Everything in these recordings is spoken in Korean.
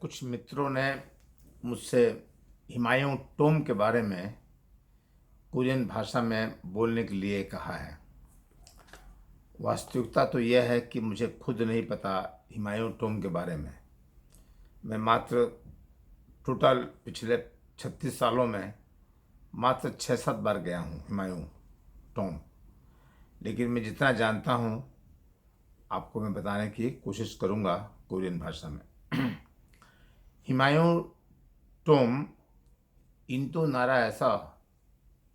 कुछ मित्रों ने मुझसे हुमायूं टॉम के बारे में कोरियन भाषा में बोलने के लिए कहा है। वास्तविकता तो यह है कि मुझे खुद नहीं पता हुमायूं टॉम के बारे में। मैं मात्र टोटल पिछले 36 सालों में मात्र 6-7 बार गया हूँ हुमायूं टॉम, लेकिन मैं जितना जानता हूँ आपको मैं बताने की कोशिश करूँगा कोरियन भाषा में। हुमायूं टॉम 인도 나라에서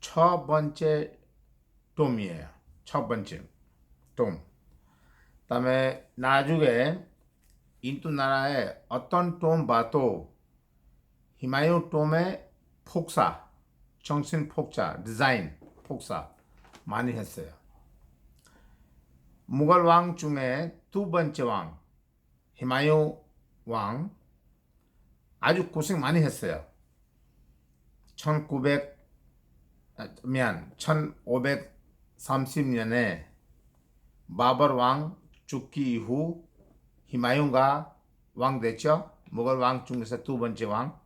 첫 번째 돔이에요. 첫 번째 돔. 그다음에 나중에 인도 나라에 어떤 돔 봐도 후마यूं 돔의 폭사, 정신 폭자, 디자인 폭사 많이 했어요. 무걸 왕 중에 두 번째 왕 후마यूं 왕 아주 고생 많이 했어요. 1530년에 바버 왕 죽기 이후 후마यूं가 왕 됐죠. 무걸 왕 중에서 두 번째 왕.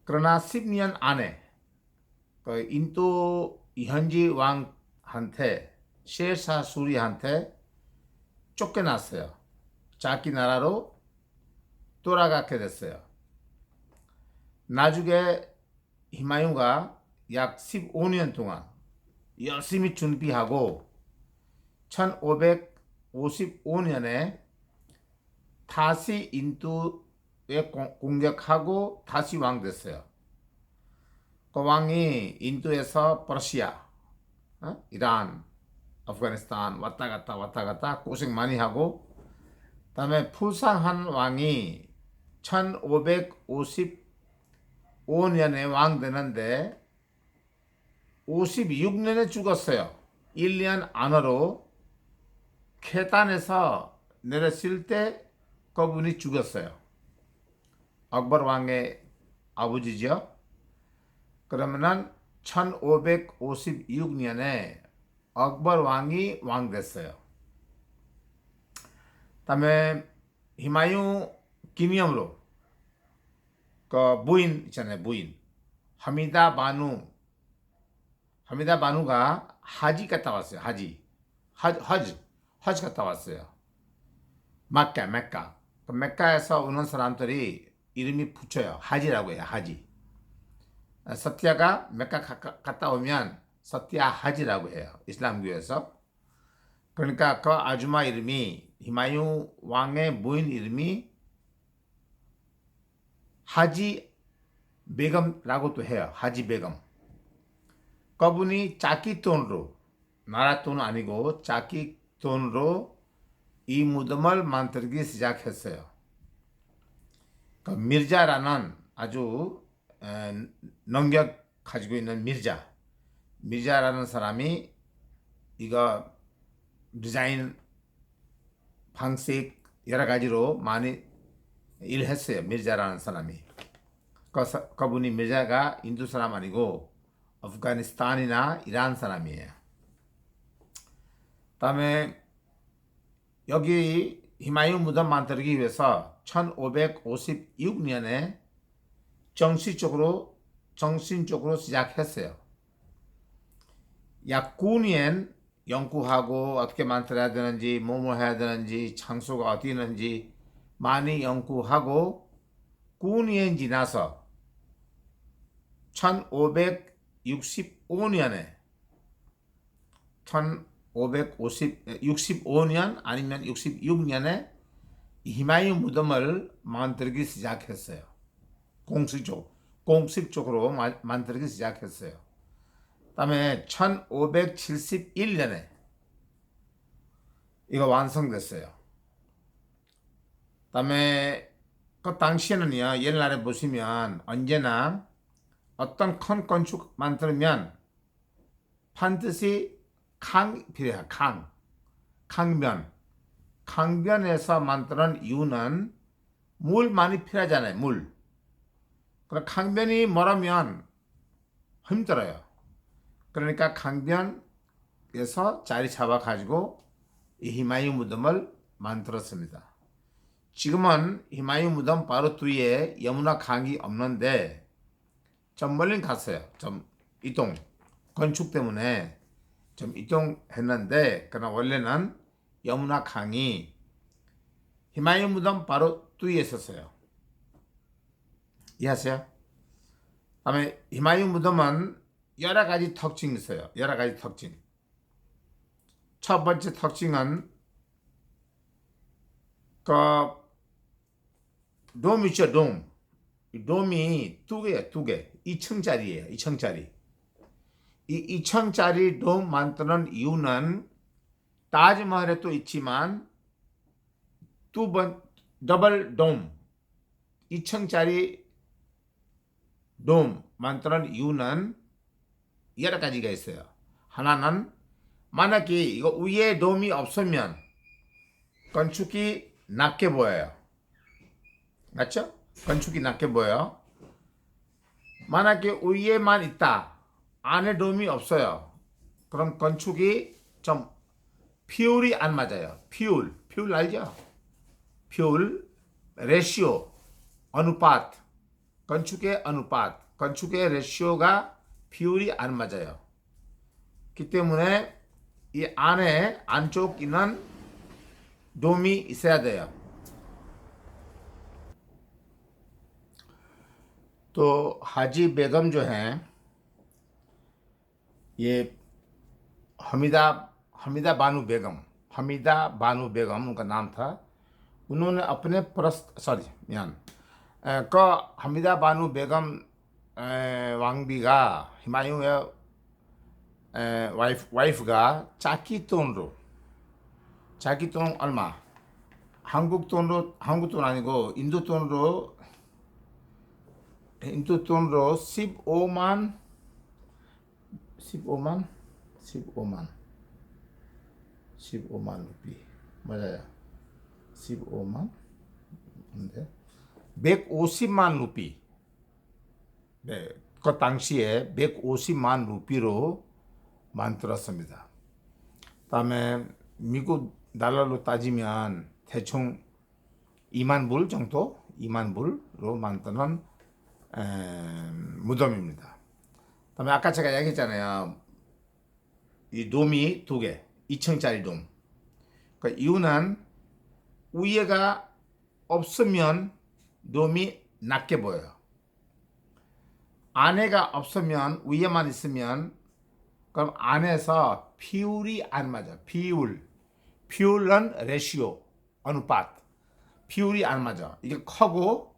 그러나 10년 안에 그 인도 현지 왕한테 셰르샤 수리한테 쫓겨났어요. 자기 나라로 돌아가게 됐어요. 나중에 후마यूं가 약 15년 동안 열심히 준비하고 1555년에 다시 인도에 공격하고 다시 왕 됐어요. 그 왕이 인도에서 퍼시아, 이란, 아프가니스탄 왔다 갔다 고생 많이 하고, 그다음에 불쌍한 왕이 1555년에 왕 되는데 56년에 죽었어요. 1년 안으로 계단에서 내렸을 때 그분이 죽었어요. 악버 왕의 아버지죠. 그러면은 1556년에 악버 왕이 왕 됐어요. 그다음에 후마यूं 기념으로 그 부인 있잖아요. 부인 하미다 바누가 하지 갔다 왔어요. 하지 갔다 왔어요. 메카. 그 메카에서 오는 사람들이 이름이 붙여요. 하지라고 해요. 하지. 서티아가 메카 갔다 오면 서티아 하지라고 해요. 이슬람교에서. 그러니까 그 아주마 이름이 후마यूं 왕의 부인 이름이 하지 베검라고도 해요. 하지 베검. 그분이 자기 돈으로, 나라 돈 아니고 자기 돈으로 이 무덤을 만들기 시작했어요. 그 미르자라는 아주 능력 가지고 있는 미르자라는 사람이 이거 디자인 방식 여러 가지로 많이 일했어요. 미르자라는 사람이. 그분이 미르자가 인도 사람 아니고 아프가니스탄이나 이란 사람이에요. 그다음에 여기 후마यूं 무덤 만들기 위해서 1556년에 정신적으로 시작했어요. 약 9년 연구하고 어떻게 만들어야 되는지, 뭐뭐 해야 되는지, 장소가 어디 있는지 많이 연구하고 9년 지나서 1565년에 1565년 아니면 66년에 후마यूं 무덤을 만들기 시작했어요. 공식적으로 만들기 시작했어요. 그다음에 1571년에 이거 완성됐어요. 그다음에 그 당시에는요, 옛날에 보시면 언제나 어떤 큰 건축 만들면 반드시 강 필요해요. 강변에서 만드는 이유는 물 많이 필요하잖아요. 물. 그럼 강변이 멀으면 힘들어요. 그러니까 강변에서 자리 잡아가지고 이 후마यूं 무덤을 만들었습니다. 지금은 히마유 무덤 바로 뒤에 여무나 강이 없는데 좀 멀리 갔어요. 좀 이동 건축 때문에 좀 이동했는데 그러나 원래는 여무나 강이 히마유 무덤 바로 뒤에 있었어요. 이해하세요? 다음에 히마유 무덤은 여러 가지 특징이 있어요. 여러 가지 특징. 첫 번째 특징은 그 돔 있죠, 돔. 이 돔이 두 개예요, 두 개. 2층짜리예요, 2층짜리. 이 2층짜리 돔 만드는 이유는 따지마할에 또 있지만 더블 돔, 2층짜리 돔 만드는 이유는 여러 가지가 있어요. 하나는 만약에 이거 위에 돔이 없으면 건축이 낮게 보여요. 맞죠? 건축이 낮게 보여요. 만약에 위에만 있다. 안에 돔이 없어요. 그럼 건축이 좀 비율이 안 맞아요. 비율 알죠? 비율, 레시오, अनुपात, 건축의 अनुपात, 건축의 레시오가 비율이 안 맞아요. 그렇기 때문에 이 안에 안쪽 있는 돔이 있어야 돼요. तो हाजी बेगम जो हैं ये हमीदा हमीदा बानू बेगम उनका नाम था। उन्होंने अपने हमीदा बानू बेगम 왕비가 히마유의 와이프가 자기 돈으로 얼마 한국 돈 아니고 인도 돈으로 15만 루피 맞아요. 15만 근데 150만 루피. 네, 그 당시에 150만 루피로 만들었습니다. 다음에 미국 달러로 따지면 대충 2만 불 정도? 2만 불로 만드는 무덤입니다. 다음에 아까 제가 얘기했잖아요. 이 돔이 두 개, 2층짜리 돔. 그 이유는 위에가 없으면 돔이 낮게 보여요. 안에가 없으면 위에만 있으면 그럼 안에서 비율이 안 맞아. 비율은 레시오, अनुपात. 비율이 안 맞아. 이게 크고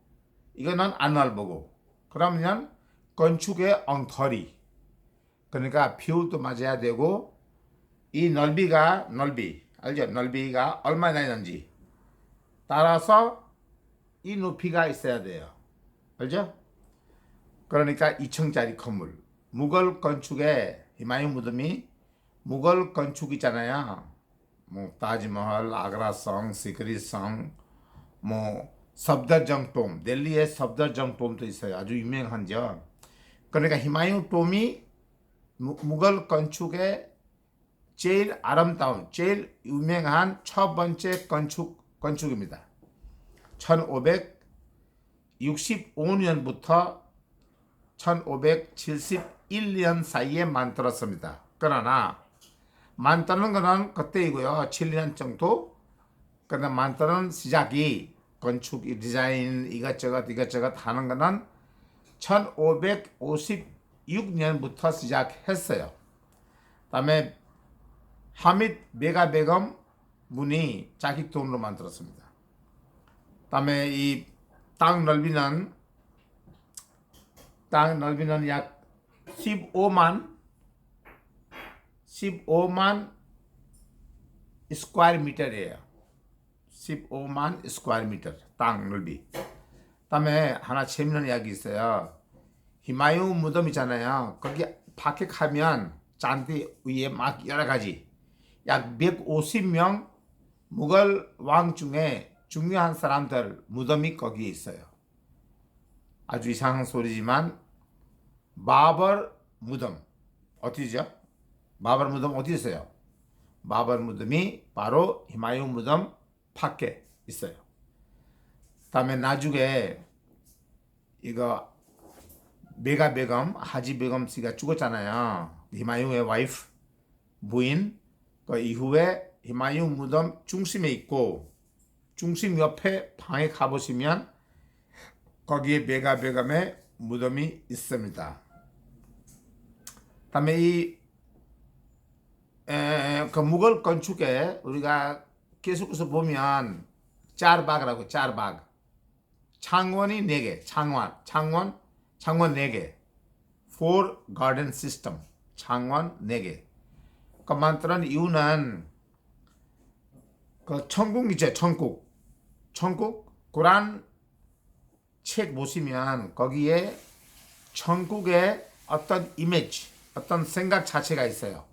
이거는 안 넓고. 그러면 건축의 엉터리. 그러니까 비율도 맞아야 되고 이 넓이 알죠? 넓이가 얼마나 있는지 따라서 이 높이가 있어야 돼요. 알죠? 그러니까 2층짜리 건물. 무걸 건축의 히마유 무덤이 무걸 건축이잖아요. 뭐 ताजमहल, 아그라성, 시크리성, 뭐 सफदरजंग 돔, 델리의 सफदरजंग 돔도 있어요. 아주 유명한죠. 그러니까 히마유 돔이 무걸 건축의 제일 아름다운, 제일 유명한 첫 번째 건축입니다. 1565년부터 1571년 사이에 만들었습니다. 그러나 만드는 거는 그때이고요. 7년 정도. 그러나 만드는 시작이 건축 디자인 이것저것 하는 거는 1556년부터 시작했어요. 다음에 하미드 베가 베검 분이 자기 돈으로 만들었습니다. 다음에 이 땅 넓이는 약 15만 스퀘어 미터예요. 15만 스퀘어 미터 땅 넓이. 다음에 하나 재밌는 이야기 있어요. 히마유 무덤 있잖아요. 거기 밖에 가면 잔디 위에 막 여러 가지 약 150명 무걸 왕 중에 중요한 사람들 무덤이 거기에 있어요. 아주 이상한 소리지만 바버 무덤 어디죠? 바버 무덤 어디 있어요? 바버 무덤이 바로 히마유 무덤 밖에 있어요. 다음에 나중에 이거 베가 베검, 하지 베검 씨가 죽었잖아요. 히마유의 와이프, 부인. 그 이후에 히마유 무덤 중심에 있고 중심 옆에 방에 가보시면 거기에 베가 베검의 무덤이 있습니다. 다음에 그 무걸 건축에 우리가 계속해서 보면 짜르바그라고 짜르바그 창원이 4개 창원 4개 Four Garden System 창원 4개 그 만드는 이유는 그 천국 있죠 천국 꾸란 책 보시면 거기에 천국의 어떤 이미지 어떤 생각 자체가 있어요.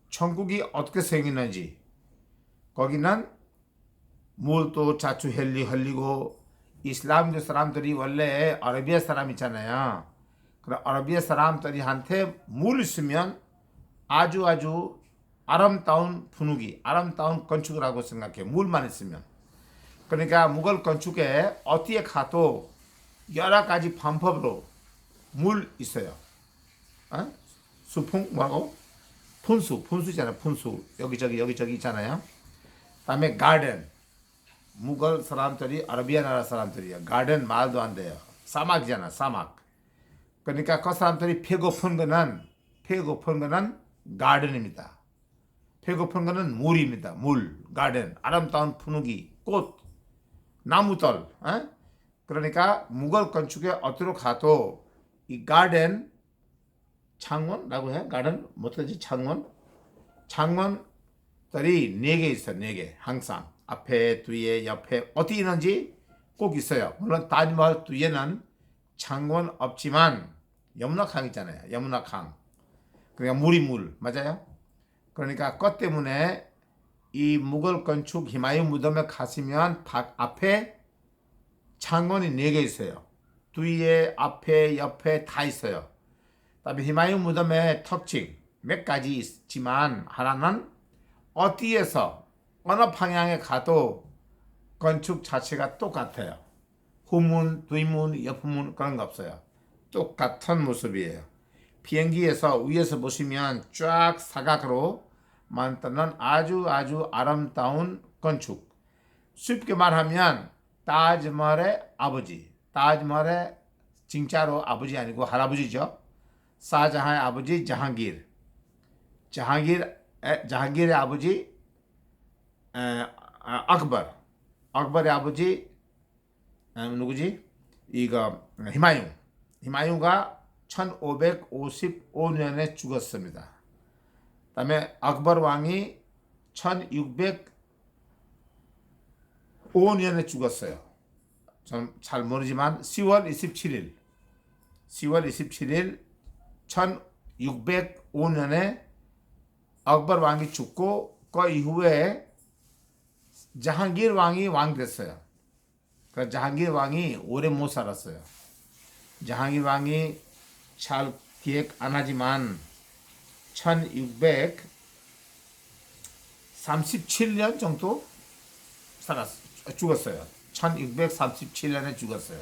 천국이 어떻게 생기는지 거기는 물도 자주 흘리고 이슬람교 사람들이 원래 아라비아 사람 있잖아요. 그럼 아라비아 사람들이 한테 물 있으면 아주 아름다운 분위기 아름다운 건축이라고 생각해요. 물만 있으면. 그러니까 무걸 건축에 어디에 가도 여러 가지 방법으로 물 있어요. 수풍 뭐라고? 푼수잖아요. 푼수 여기저기 있잖아요. 다음에 가든 무걸 사람들이 아라비아 나라 사람들이에요. 가든 말도 안 돼요. 사막이잖아 사막. 그러니까 그 사람들이 배고픈 거는 가든입니다. 배고픈 거는 물입니다. 물 가든 아름다운 분위기 꽃 나무들. 그러니까 무걸 건축에 어디로 가도 이 가든 창원라고 해? 가든 뭐지 창원들이 4개 있어요. 4개 항상 앞에 뒤에 옆에 어디 있는지 꼭 있어요. 물론 타지마할 뒤에는 창원 없지만 여문화강 있잖아요. 여문화강 그러니까 물 맞아요. 그러니까 그것 때문에 이 무걸 건축 히마유 무덤에 가시면 앞에 창원이 4개 있어요. 뒤에 앞에 옆에 다 있어요. 다음에 히마유 무덤의 특징 몇 가지 있지만 하나는 어디에서 어느 방향에 가도 건축 자체가 똑같아요. 후문, 뒤문, 옆문 그런 거 없어요. 똑같은 모습이에요. 비행기에서 위에서 보시면 쫙 사각으로 만드는 아주 아름다운 건축. 쉽게 말하면 타지마할의 아버지. 타지마할의 진짜로 아버지 아니고 할아버지죠. 사자한의 아버지 자항길. 자항길의 아버지 악벌의 아버지 누구지? 이거 히마유가 1555년에 죽었습니다. 그다음에 악벌 왕이 1605년에 죽었어요. 좀 잘 모르지만 10월 27일 1605년에 악벌 왕이 죽고 그 이후에 자항길 왕이 왕 됐어요. 그 자항길 왕이 오래 못 살았어요. 자항길 왕이 잘 기억 안 하지만 1637년 정도 죽었어요. 1637년에 죽었어요.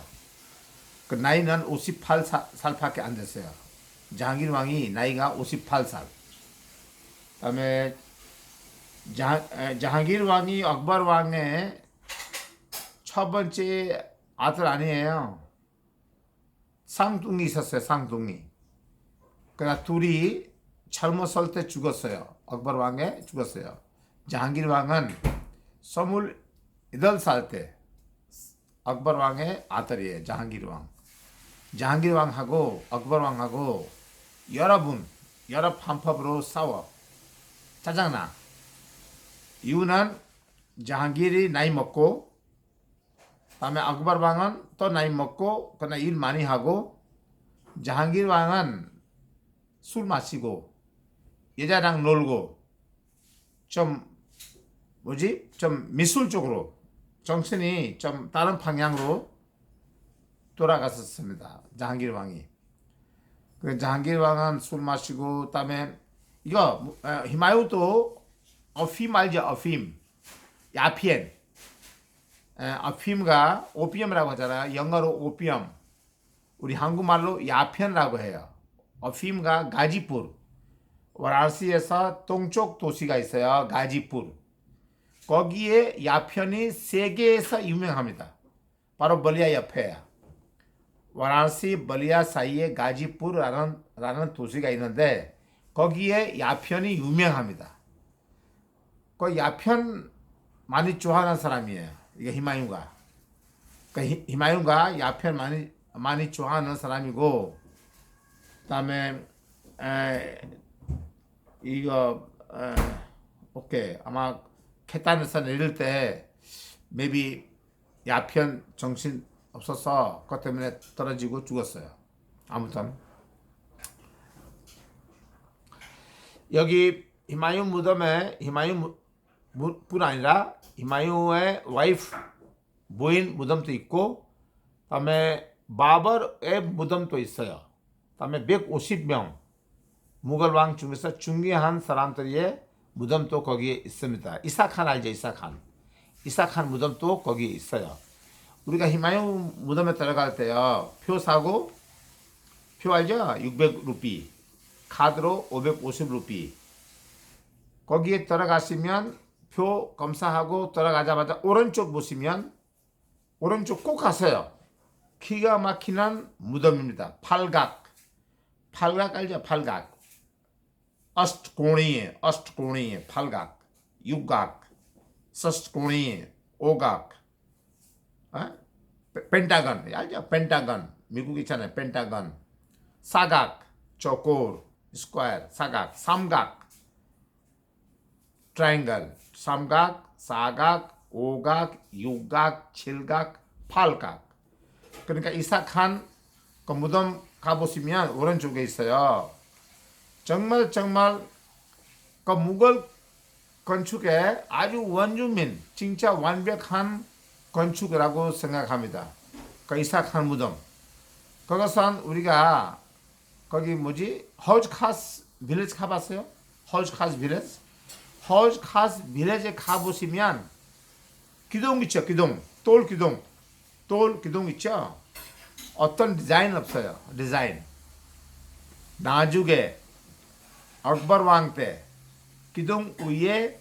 그 나이는 58살밖에 안 됐어요. 자항길 왕이 나이가 58살. 그다음에 자항길 왕이 악벌 왕의 첫 번째 아들 아니에요. 쌍둥이 있었어요. 쌍둥이. 그러나 둘이 젊었을 때 죽었어요. 악벌 왕에 죽었어요. 자항길 왕은 28살 때 악벌 왕의 아들이에요. 자항길 왕. 자항길 왕하고 악벌 왕하고 여러 방법으로 싸워. 짜증나. 이유는 자항길이 나이 먹고 다음에 악벌 왕은 또 나이 먹고 그러나 일 많이 하고 자항길 왕은 술 마시고 여자랑 놀고 좀 미술적으로 정신이 좀 다른 방향으로 돌아갔었습니다. 자항길 왕이. 그 자항길 왕은 술 마시고 그다음에 이거 히마유도 어핌 알죠? 어핌 야피엔 아핌과 오피엄이라고 하잖아요. 영어로 오피엄, 우리 한국말로 야편이라고 해요. 아핌과 가지푸르, 와라시에서 동쪽 도시가 있어요. 가지푸르. 거기에 야편이 세계에서 유명합니다. 바로 벌리아 옆에야. 와라시 벌리아 사이에 가지푸르라는 도시가 있는데 거기에 야편이 유명합니다. 그 야편 많이 좋아하는 사람이에요. 이게 히마윤가. 그러니까 히마윤가 야편 많이 좋아하는 사람이고, 그다음에 이거 오케이 아마 케탄에서 내릴 때 maybe 야편 정신 없어서 그것 때문에 떨어지고 죽었어요. 아무튼 여기 히마유 무덤에 히마유 뿐 아니라 히마유의 와이프 부인 무덤도 있고, 그다음에 바버의 무덤도 있어요. 그다음에 150명 무걸 왕 중에서 중요한 사람들의 무덤도 거기에 있습니다. 이사칸 알죠? 이사칸 무덤도 거기에 있어요. 우리가 히마유 무덤에 들어갈 때요, 표 사고, 표 알죠? 600루피, 카드로 550루피. 거기에 들어가시면 표 검사하고 들어가자마자 오른쪽 보시면, 오른쪽 꼭 가세요. 기가 막히는 무덤입니다. 팔각 알죠? 팔각. 어스트코니, 팔각, 육각, 서스트코니, 오각, 펜타건, 알죠? 펜타건, 미국 있잖아요. 펜타건, 사각, 초콜, 스퀘어, 사각, 삼각, 트라이앵글, 삼각, 사각, 오각, 육각, 칠각, 팔각. 그러니까 이삭한 그 무덤 가보시면 오른쪽에 있어요. 정말 그 무걸 건축의 아주 원주민, 진짜 완벽한 건축이라고 생각합니다. 그 이삭한 무덤. 그것은 우리가 거기 허즈 카스 빌리지 가봤어요? 허즈 카스 빌리지? 허즈 카스 빌리지에 가보시면 기둥 있죠? 돌 기둥 있죠? 어떤 디자인 없어요. 디자인. 나중에 악버 왕 때 기둥 위에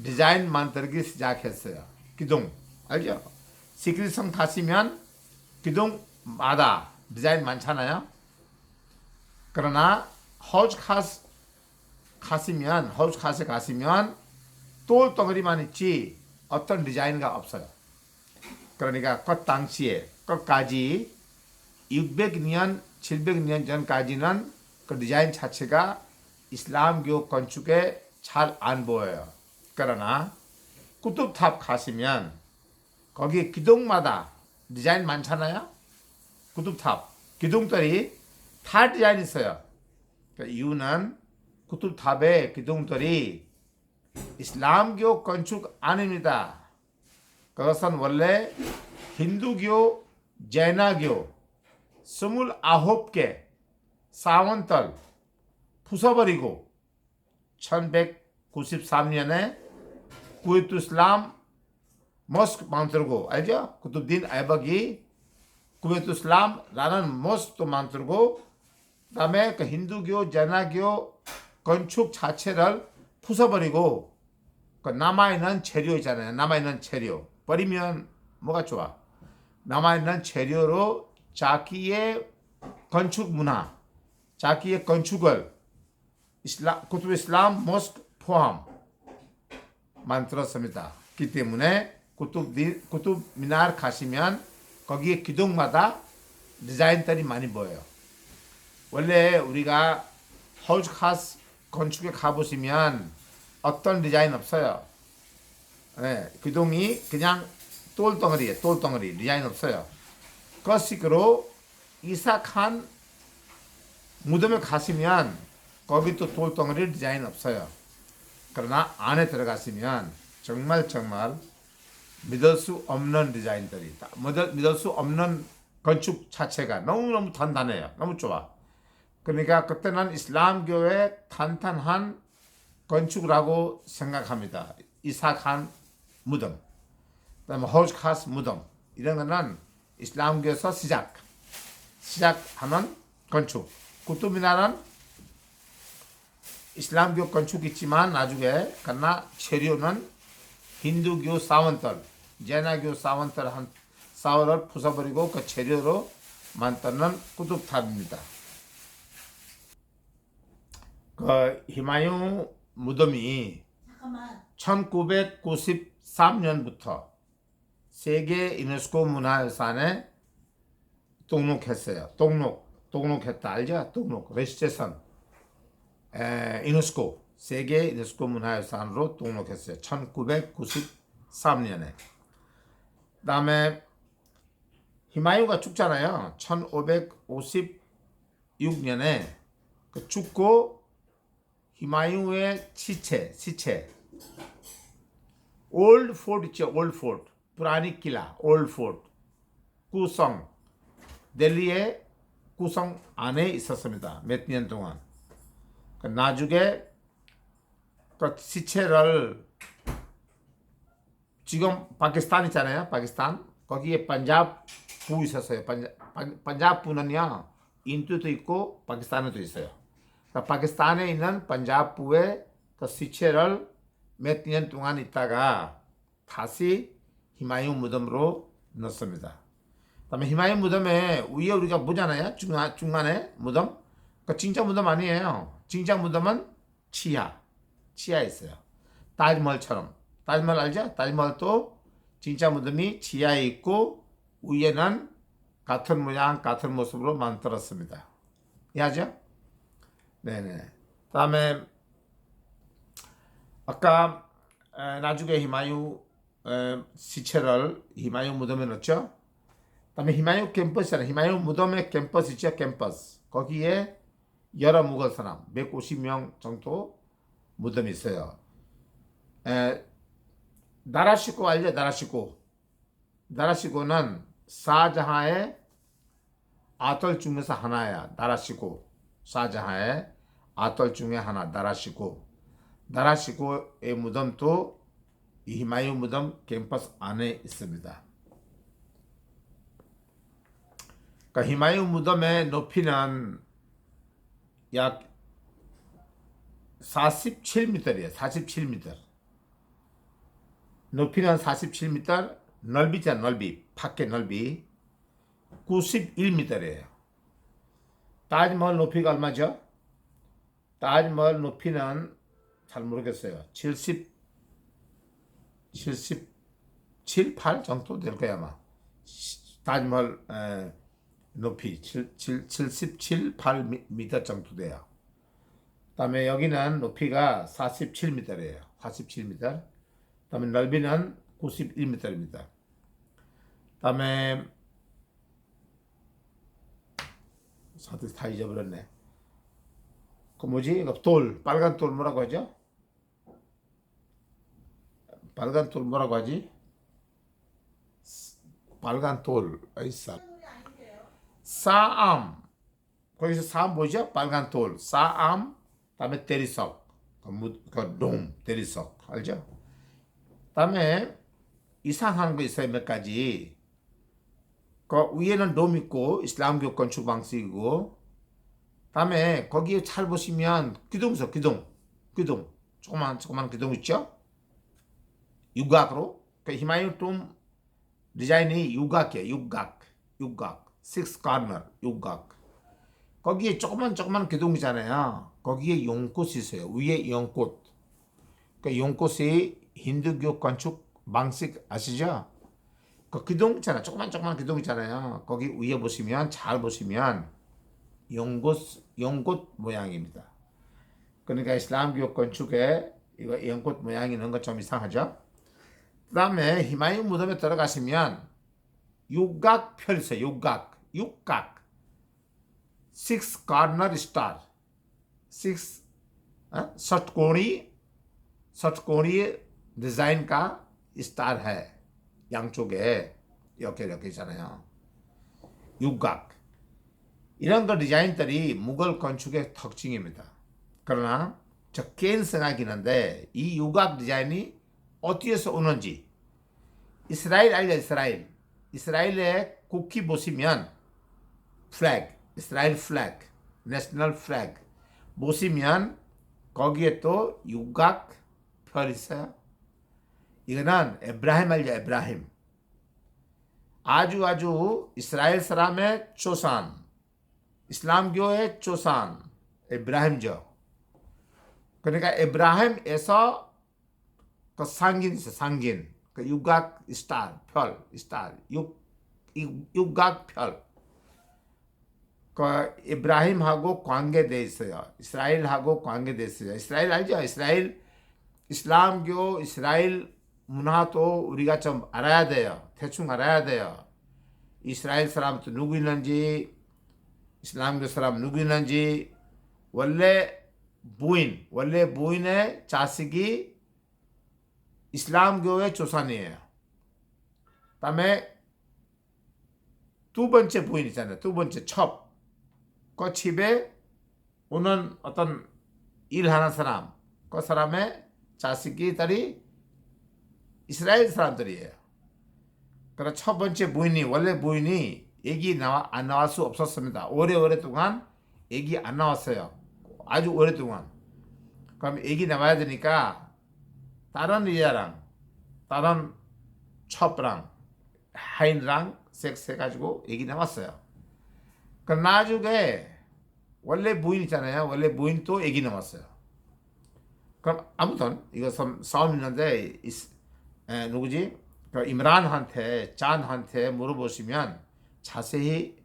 디자인 만들기 시작했어요. 기둥 알죠? 시크릿성 가시면 기둥마다 디자인 많잖아요. 그러나 허즈 카스에 가시면 돌 덩어리만 있지 어떤 디자인가 없어요. 그러니까 그 당시에 끝까지 600년, 700년 전까지는 그 디자인 자체가 이슬람교 건축에 잘 안 보여요. 그러나 쿠투브탑 가시면 거기 기둥마다 디자인 많잖아요. 쿠투브탑 기둥들이 다 디자인 있어요. 그 이유는 쿠투브탑의 기둥들이 이슬람교 건축 아닙니다. 그것은 원래 힌두교, 제나교 29개 사원들 부숴버리고 1193년에 쿠웨이트 이슬람 모스크 만들고, 알죠? 쿠투브딘 아이박이 쿠웨이트 이슬람라는 모스크도 만들고, 그다음에 그 힌두교, 제나교 건축 자체를 부숴버리고 그 남아있는 재료 있잖아요. 남아있는 재료 버리면 뭐가 좋아? 남아있는 재료로 자기의 건축 문화, 자기의 건축을 쿠투브 이슬람 모스크 포함 만들었습니다. 그렇기 때문에 쿠투브 미나르 가시면 거기에 기둥마다 디자인들이 많이 보여요. 원래 우리가 허즈 카스 건축에 가보시면 어떤 디자인 없어요. 네, 기둥이 그냥 돌덩어리에 돌덩어리 디자인 없어요. 그 식으로 이삭한 무덤에 가시면 거기 또 돌덩어리 디자인 없어요. 그러나 안에 들어가시면 정말 믿을 수 없는 디자인들이 있다. 믿을 수 없는 건축 자체가 너무너무 단단해요. 너무 좋아. 그러니까 그때는 이슬람교의 탄탄한 건축이라고 생각합니다. 이삭한 무덤. 그다음에 호즈 카스 무덤 이런 거는 이슬람교에서 시작하는 건축. 꾸뚜미나라는 이슬람교 건축이지만 나중에 그러나 재료는 힌두교 사원들, 제나교 사원을 부숴버리고 그 재료로 만드는 꾸뚜브탑입니다. 그 히마유 무덤이 1993년부터 세계 유네스코 문화유산에 등록했어요. 등록했다 알죠? 레지스트레이션. 유네스코 세계 유네스코 문화유산으로 등록했어요. 1993년에. 그다음에 히마유가 죽잖아요. 1556년에 그 죽고 히마유의 시체 올드 포트 있죠. 올드 포트 पुरानी किला 올드 포트 구성 델리의 구성 안에 있었습니다. 몇 년 동안. 나중에 그 시체를 지금 파키스탄 있잖아요. 파키스탄 거기에 판자부 있었어요. 판자부는요 인도도 있고 파키스탄에도 있어요. 파키스탄에 있는 판자부의 그 시체를 몇 년 동안 있다가 다시 히마유 무덤으로 넣습니다. 그다음에 히마유 무덤에 위에 우리가 보잖아요. 중간에 무덤. 그 진짜 무덤 아니에요. 진짜 무덤은 치아에 있어요. 타지마할처럼. 타지마할 알죠? 타지마할도 진짜 무덤이 지하에 있고 위에는 같은 모양, 같은 모습으로 만들었습니다. 이해하죠? 네네. 다음에 아까 나중에 히마유 시체를 히마유 무덤에 넣었죠. 다음에 히마유 캠퍼스잖아요. 히마유 무덤의 캠퍼스 있죠. 캠퍼스. 거기에 여러 무걸 사람 150명 정도 무덤이 있어요. 나라시코 알죠? 나라시코는 사자하의 아들 중에서 하나야. 나라시코 사자하의 아들 중에 하나. 나라시코의 무덤도 이 히마유 무덤 캠퍼스 안에 있습니다. 그러니까 히마유 무덤의 높이는 약 47m이에요. 47m. 높이는 47m, 넓이잖아, 밖에 넓이 91m예요. 타지마할 높이가 얼마죠? 타지마할 높이는 잘 모르겠어요. 77, 8 정도 될 거야 아마. 타지마할 높이 77, 8m 정도 돼요. 그다음에 여기는 높이가 47m예요. 47m. 그다음에 넓이는 91m입니다. 그다음에 사실 다 잊어버렸네. 그 뭐지? 돌, 빨간 돌 뭐라고 하죠? 빨간 돌 뭐라고 하지? 빨간 돌, 사암. 거기서 사암 뭐죠? 빨간 돌, 사암. 다음에 대리석, 돔, 대리석 알죠? 다음에 이상한 거 있어요. 몇 가지. 그 위에는 돔 있고 이슬람교 건축 방식이고, 다음에 거기에 잘 보시면 기둥 있어. 기둥 조그만 기둥 있죠? 육각으로. 그 히마유 돔 디자인이 육각이에요. 육각. six corner 육각. 거기에 조그만 기둥이잖아요. 거기에 연꽃이 있어요. 위에 연꽃. 그 연꽃이 힌두교 건축 방식 아시죠? 그 기둥 있잖아요. 조그만 기둥 있잖아요. 거기 위에 보시면 잘 보시면 연꽃 모양입니다. 그러니까 이슬람교 건축에 이거 연꽃 모양이 있는 거 좀 이상하죠? 그 다음에 히마유 무덤에 들어가시면 육각 펼 있어요. 육각. Six corner star. Six षटकोणीय डिजाइन का स्टार है. 양쪽에 이렇게 있잖아요. 육각. 이런 거 디자인들이 무걸 건축의 특징입니다. 그러나 적게는 생각이 있는데 이 육각 디자인이 어디에서 오는지, 이스라엘 알죠? 이스라엘의 국기 보시면 플래그, 이스라엘 플래그, 내셔널 플래그 보시면 거기에 또 육각 별 있어요. 이거는 에브라임 알죠? 에브라임. 아주 이스라엘 사람의 조상, 이슬람교의 조상 에브라임죠. 그러니까 에브라임에서 그 상긴 있어, 상긴. 그 육각 스타, 별, 스타, 육각 별. 그 이브라임하고 관계돼 있어요. 이스라엘하고 관계돼 있어요. 이스라엘 알죠? 이스라엘, 이슬람교, 이스라엘 문화도 우리가 좀 알아야 돼요. 대충 알아야 돼요. 이스라엘 사람도 누구 있는지, 이슬람교 사람 누구 있는지, 원래 부인의 자식이 이슬람교의 조상이에요. 다음에 두 번째 부인 있잖아요. 두 번째 첩. 그 집에 오는 어떤 일하는 사람, 그 사람의 자식들이 이스라엘 사람들이에요. 그래서 첫 번째 부인이, 원래 부인이 애기 안 나올 수 없었습니다. 오래동안 애기 안 나왔어요. 아주 오랫동안. 그럼 애기 나와야 되니까 다른 여자랑, 다른 첩랑, 하인랑 섹스해가지고 애기 나왔어요. 그럼 나중에 원래 부인 있잖아요. 원래 부인 또 애기 나왔어요. 그럼 아무튼 이거 싸움 있는데 누구지? 그 임란한테 짠한테 물어보시면 자세히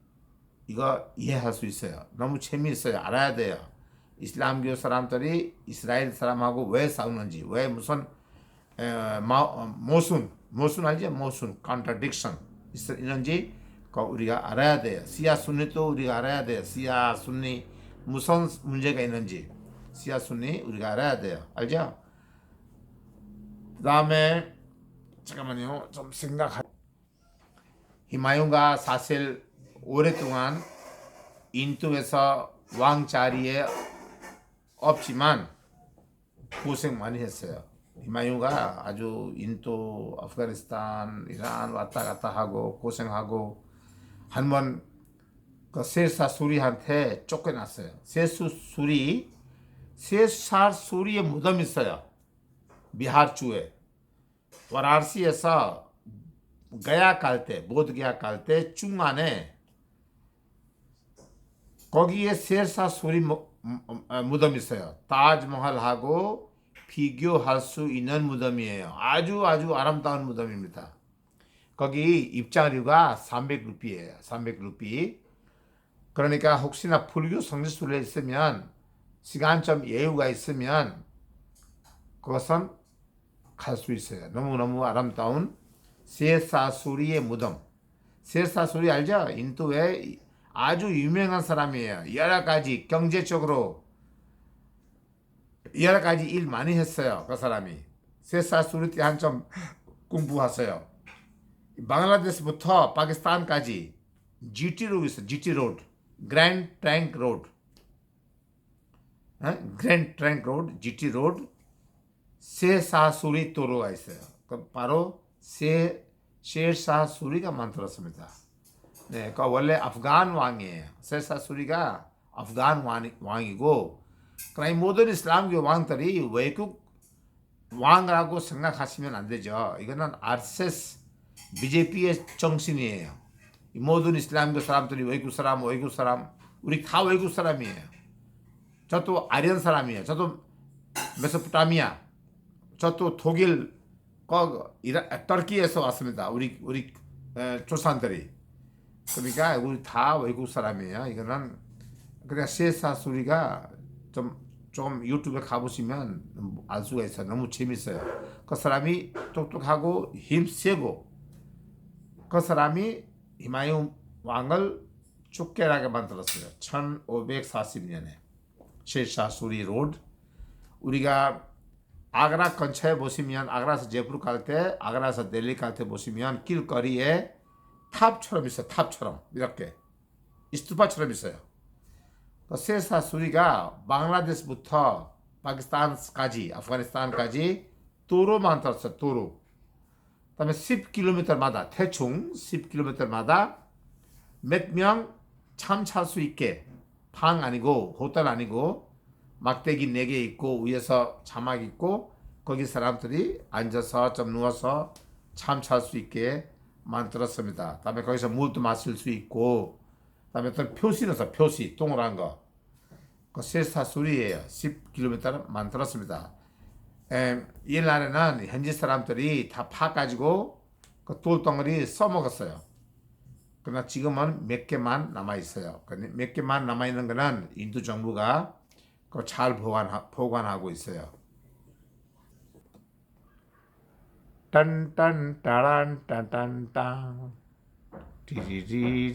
이거 이해할 수 있어요. 너무 재미있어요. 알아야 돼요. 이슬람교 사람들이 이스라엘 사람하고 왜 싸우는지, 왜 무슨 모순 알죠? 모순, contradiction 있는지 우리가 알아야 돼요. 시아 순니도 우리가 알아야 돼요. 시아 순니 무슨 문제가 있는지 시아 순니 우리가 알아야 돼요. 알죠? 그 다음에 잠깐만요. 좀 히마윤가 사실 오랫동안 인도에서 왕 자리에 없지만 고생 많이 했어요. 히마윤가 아주 인도, 아프가니스탄, 이란 왔다 갔다 하고 고생하고 한번 그 세사 수리한테 쫓겨났어요. 세사 수리의 무덤이 있어요. 비하르주에. 와라시에서 가야 갈 때, 보드게야 갈 때 중간에 거기에 세사 수리 무덤이 있어요. 타즈마할하고 비교할 수 있는 무덤이에요. 아주 아름다운 무덤입니다. 거기 입장료가 300루피예요. 300루피. 그러니까 혹시나 불교 성지순례 있으면 시간 좀 여유가 있으면 그것은 갈 수 있어요. 너무너무 아름다운 세사수리의 무덤. 세사수리 알죠? 인도에 아주 유명한 사람이에요. 여러 가지 경제적으로 여러 가지 일 많이 했어요. 그 사람이. 세사수리 때 한참 공부했어요. 방글라데시부터 파키스탄까지 GT 로드 있어요. GT 로드. 그랜드 트랭크 로드. 그랜드 트랭크 로드, GT 로드. 세사수리 도로가 있어요. 바로 셰르샤수리가 만들었습니다. 네, 그 원래 아프간 왕이에요. 세사수리가 아프간 왕이고, 그러나 모든 이슬람교 왕들이 외국 왕이라고 생각하시면 안 되죠. 이거는 RSS, BJP의 정신이에요. 모든 이슬람교 사람들이 외국 사람, 우리 다 외국 사람이에요. 저도 아리안 사람이에요. 저도 메소포타미아, 저도 독일, 터키에서 왔습니다. 우리 조상들이. 그러니까 우리 다 외국 사람이에요. 이거는 그냥 세사수리가 좀 유튜브에 가보시면 알 수가 있어요. 너무 재밌어요. 그 사람이 똑똑하고 힘세고 그 사람이 히마유 왕을 쫓겨나게 만들었어요. 1540년에 셰르샤수리 로드. 우리가 아그라 근처에 보시면 아그라에서 제프루 갈 때, 아그라에서 델리 갈 때 보시면 길거리에 탑처럼 있어요. 탑처럼 이렇게 스투파처럼 있어요. 그 세사수리가 방글라데시부터 파키스탄까지, 아프가니스탄까지 도로 만들었어요. 도로. 그다음에 10km마다 대충 10km마다 몇 명 참차할 수 있게 방 아니고 호텔 아니고 막대기 4개 있고 위에서 자막 있고 거기 사람들이 앉아서 좀 누워서 참차할 수 있게 만들었습니다. 그다음에 거기서 물도 마실 수 있고 그다음에 또 표시는 표시 동그란 거. 그 쇠사슬이에요. 10km 만들었습니다. 옛날에는 현지 사람들이 다 파가지고 그 돌덩어리 써먹었어요. 그러나 지금은 몇 개만 남아 있어요. 몇 개만 남아 있는 거는 인도 정부가 잘 보관하고 있어요. 딴딴 따란 딴딴딴 디디디